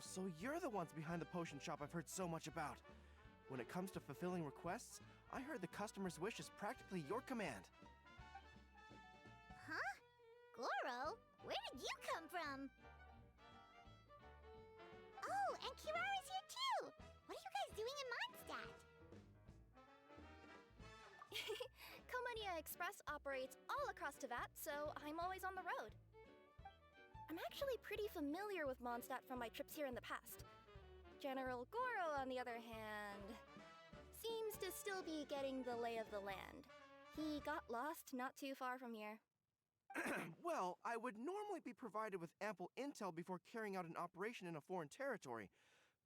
so you're the ones behind the potion shop I've heard so much about. When it comes to fulfilling requests, I heard the customer's wish is practically your command. Huh? Gorou? Where did you come from? Oh, and Kirara's here too! What are you guys doing in Mondstadt? Komonia Express operates all across Teyvat, so I'm always on the road. I'm actually pretty familiar with Mondstadt from my trips here in the past. General Gorou, on the other hand, seems to still be getting the lay of the land. He got lost not too far from here. Well, I would normally be provided with ample intel before carrying out an operation in a foreign territory,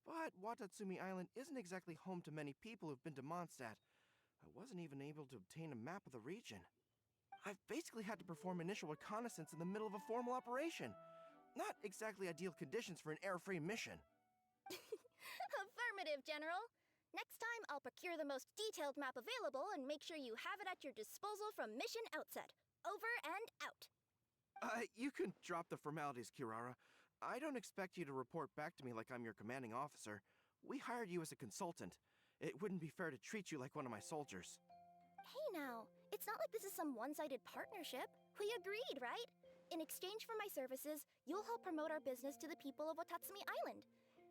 but Watatsumi Island isn't exactly home to many people who've been to Mondstadt. I wasn't even able to obtain a map of the region. I've basically had to perform initial reconnaissance in the middle of a formal operation. Not exactly ideal conditions for an air-free mission. Affirmative, General. Next time, I'll procure the most detailed map available and make sure you have it at your disposal from mission outset. Over and out. You can drop the formalities, Kirara. I don't expect you to report back to me like I'm your commanding officer. We hired you as a consultant. It wouldn't be fair to treat you like one of my soldiers. Hey now, it's not like this is some one-sided partnership. We agreed, right? In exchange for my services, you'll help promote our business to the people of Watatsumi Island.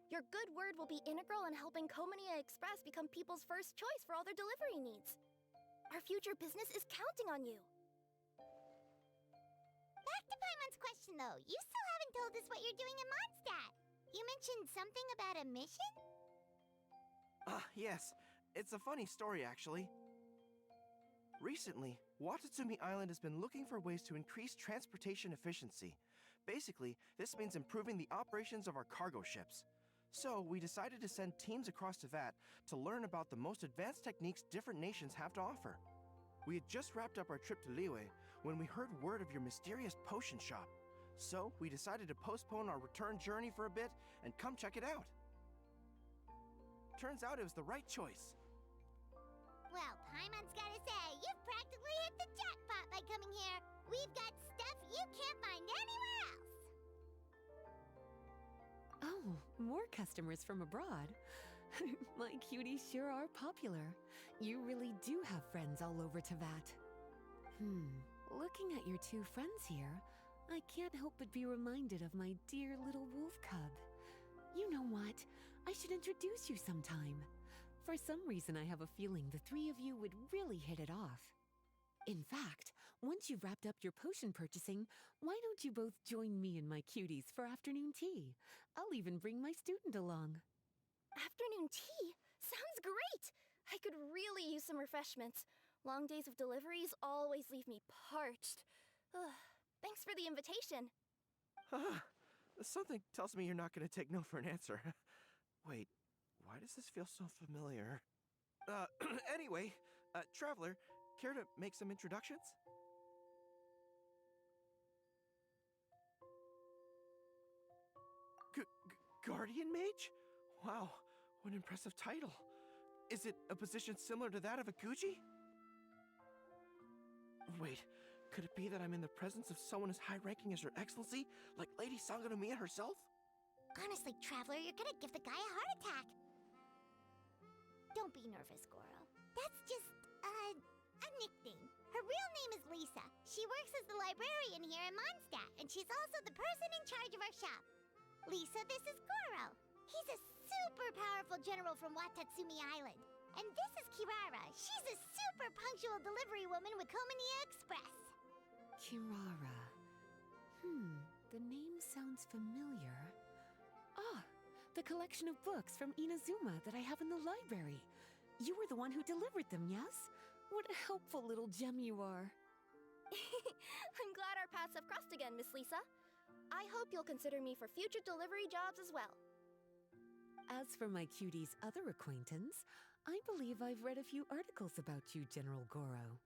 Your good word will be integral in helping Komonia Express become people's first choice for all their delivery needs. Our future business is counting on you. Back to Paimon's question though, you still haven't told us what you're doing in Mondstadt. You mentioned something about a mission? Yes. It's a funny story, actually. Recently, Watatsumi Island has been looking for ways to increase transportation efficiency. Basically, this means improving the operations of our cargo ships. So, we decided to send teams across Teyvat to learn about the most advanced techniques different nations have to offer. We had just wrapped up our trip to Liyue when we heard word of your mysterious potion shop. So, we decided to postpone our return journey for a bit and come check it out. Turns out it was the right choice. Well, Paimon's gotta say, you've practically hit the jackpot by coming here. We've got stuff you can't find anywhere else. Oh, more customers from abroad. My cuties sure are popular. You really do have friends all over Teyvat. Looking at your two friends here, I can't help but be reminded of my dear little wolf cub. You know what? I should introduce you sometime. For some reason, I have a feeling the three of you would really hit it off. In fact, once you've wrapped up your potion purchasing, why don't you both join me and my cuties for afternoon tea? I'll even bring my student along. Afternoon tea? Sounds great! I could really use some refreshments. Long days of deliveries always leave me parched. Ugh, thanks for the invitation. Something tells me you're not going to take no for an answer. Wait, why does this feel so familiar? Anyway, Traveler, care to make some introductions? Guardian Mage? Wow, what an impressive title. Is it a position similar to that of a Guji? Wait, could it be that I'm in the presence of someone as high-ranking as Your Excellency, like Lady Sangonomiya herself? Honestly, Traveler, you're gonna give the guy a heart attack. Don't be nervous, Gorou. That's just, a nickname. Her real name is Lisa. She works as the librarian here in Mondstadt, and she's also the person in charge of our shop. Lisa, this is Gorou. He's a super powerful general from Watatsumi Island. And this is Kirara. She's a super punctual delivery woman with Komonia Express. Kirara. The name sounds familiar. Ah, the collection of books from Inazuma that I have in the library. You were the one who delivered them, yes? What a helpful little gem you are. I'm glad our paths have crossed again, Miss Lisa. I hope you'll consider me for future delivery jobs as well. As for my cutie's other acquaintance, I believe I've read a few articles about you, General Gorou.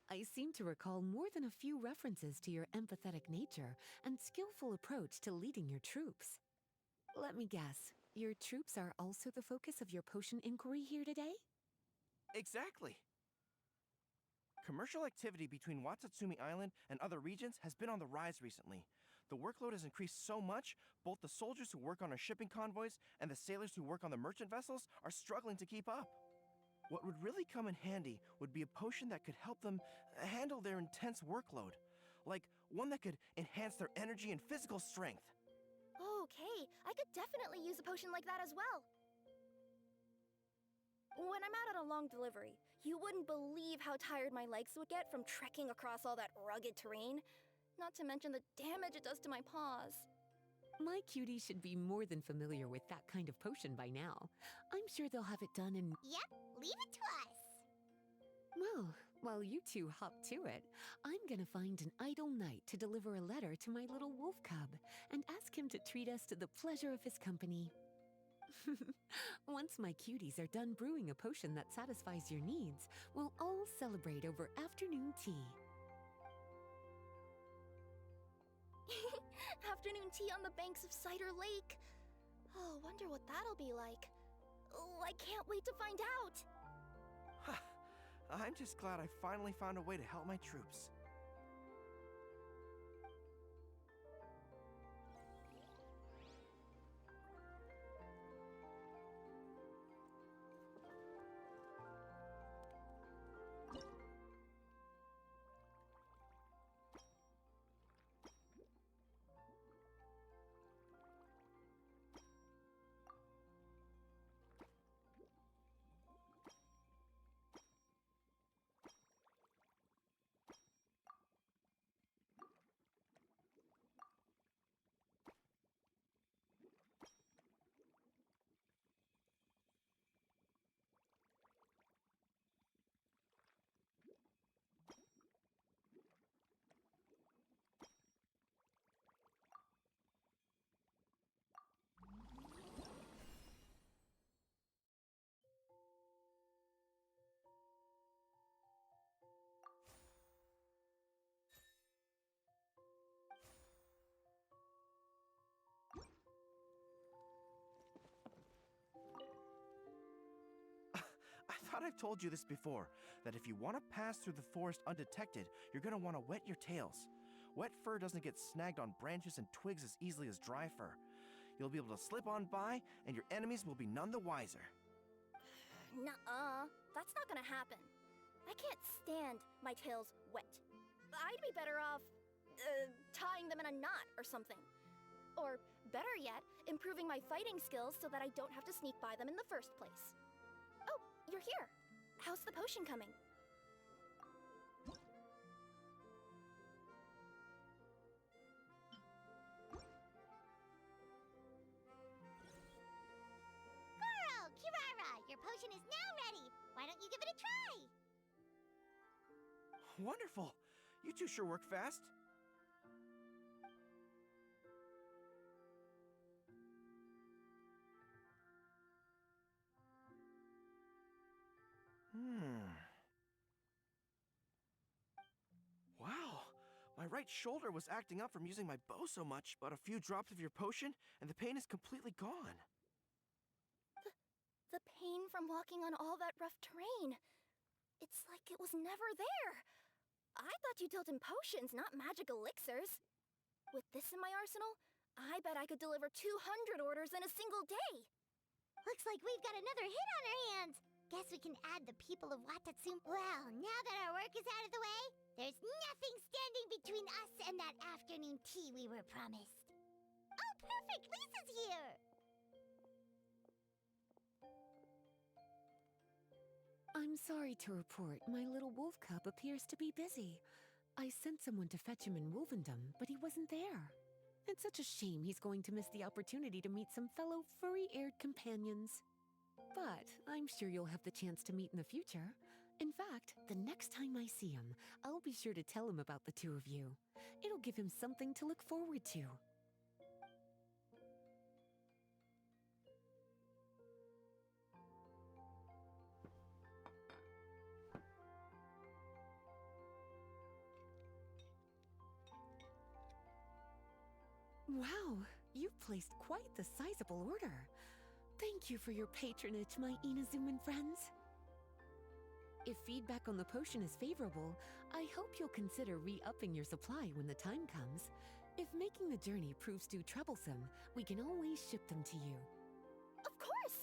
I seem to recall more than a few references to your empathetic nature and skillful approach to leading your troops. Let me guess, your troops are also the focus of your potion inquiry here today? Exactly. Commercial activity between Watatsumi Island and other regions has been on the rise recently. The workload has increased so much, both the soldiers who work on our shipping convoys and the sailors who work on the merchant vessels are struggling to keep up. What would really come in handy would be a potion that could help them handle their intense workload. Like one that could enhance their energy and physical strength. Okay, I could definitely use a potion like that as well. When I'm out on a long delivery, you wouldn't believe how tired my legs would get from trekking across all that rugged terrain. Not to mention the damage it does to my paws. My cutie should be more than familiar with that kind of potion by now. I'm sure they'll have it done in... Yep, leave it to us. Well, while you two hop to it, I'm gonna find an idle knight to deliver a letter to my little wolf cub and ask him to treat us to the pleasure of his company. Once my cuties are done brewing a potion that satisfies your needs, we'll all celebrate over afternoon tea. Afternoon tea on the banks of Cider Lake. Oh, wonder what that'll be like. Oh, I can't wait to find out. I'm just glad I finally found a way to help my troops. I thought I've told you this before, that if you want to pass through the forest undetected, you're going to want to wet your tails. Wet fur doesn't get snagged on branches and twigs as easily as dry fur. You'll be able to slip on by, and your enemies will be none the wiser. Nuh-uh, that's not gonna happen. I can't stand my tails wet. I'd be better off, tying them in a knot or something. Or, better yet, improving my fighting skills so that I don't have to sneak by them in the first place. Oh, you're here. How's the potion coming? Gorou Kirara, your potion is now ready. Why don't you give it a try? Wonderful! You two sure work fast. Wow! My right shoulder was acting up from using my bow so much, but a few drops of your potion, and the pain is completely gone. The pain from walking on all that rough terrain. It's like it was never there. I thought you dealt in potions, not magic elixirs. With this in my arsenal, I bet I could deliver 200 orders in a single day. Looks like we've got another hit on our hands. Guess we can add the people of Watatsumi. Well, now that our work is out of the way, there's nothing standing between us and that afternoon tea we were promised. Oh, perfect! Lisa's here! I'm sorry to report my little wolf cub appears to be busy. I sent someone to fetch him in Wolvendom, but he wasn't there. It's such a shame he's going to miss the opportunity to meet some fellow furry-eared companions. But I'm sure you'll have the chance to meet in the future. In fact, the next time I see him, I'll be sure to tell him about the two of you. It'll give him something to look forward to. Wow, you've placed quite the sizable order. Thank you for your patronage, my Inazuman friends. If feedback on the potion is favorable, I hope you'll consider re-upping your supply when the time comes. If making the journey proves too troublesome, we can always ship them to you. Of course!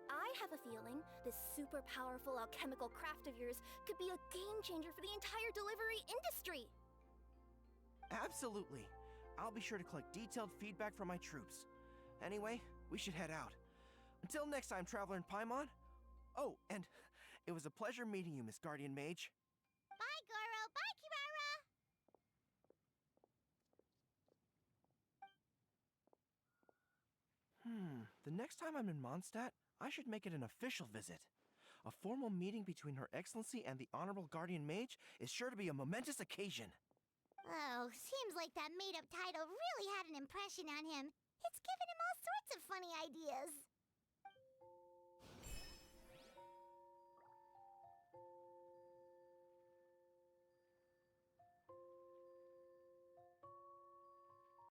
I have a feeling this super powerful alchemical craft of yours could be a game changer for the entire delivery industry! Absolutely. I'll be sure to collect detailed feedback from my troops. Anyway, we should head out. Until next time, Traveler in Paimon. Oh, and it was a pleasure meeting you, Miss Guardian Mage. Bye, Gorou. Bye, Kirara. The next time I'm in Mondstadt, I should make it an official visit. A formal meeting between Her Excellency and the Honorable Guardian Mage is sure to be a momentous occasion. Oh, seems like that made-up title really had an impression on him. It's given him all sorts of funny ideas.